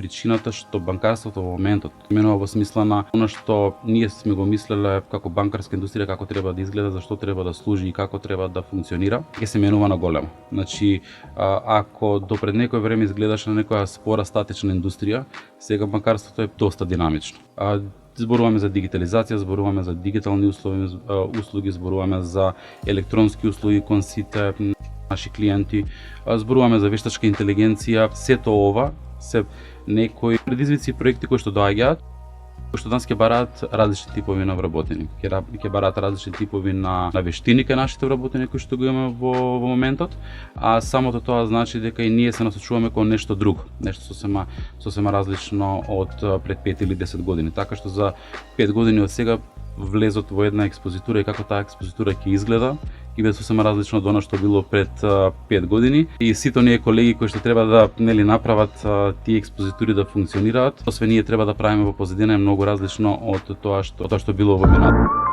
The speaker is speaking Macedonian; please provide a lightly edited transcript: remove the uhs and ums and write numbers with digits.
причината што банкарството во моментот менува во смисла на она што ние сме го мислеле како банкарска индустрија како треба да изгледа, зашто треба да служи и како треба да функционира, ќе се менува на големо. Значи, ако до пред некој време изгледаше на некоја спора статична индустрија, сега банкарството е доста динамично. Зборуваме за дигитализација, зборуваме за дигитални услуги, зборуваме за електронски услуги кон сите наши клиенти, зборуваме за вештачка интелигенција. Сето ова се некои предизвици и проекти кои што доаѓаат, кои што данас ќе бараат различни типови на вработени. Ќе бараат различни типови на вештини кај нашите вработени кои што го имаме во моментот, а самото тоа значи дека и ние се насочуваме кон нешто друго, нешто сосема различно од пред 5 или 10 години. Така што за 5 години од сега влезот во една експозитура и како таа експозитура ќе изгледа и биде сосема различно од она што било пред 5 години. И сите оние колеги кои што треба да направат тие експозитури да функционираат, освен ние треба да правиме во позадина е многу различно од тоа што било во минатото.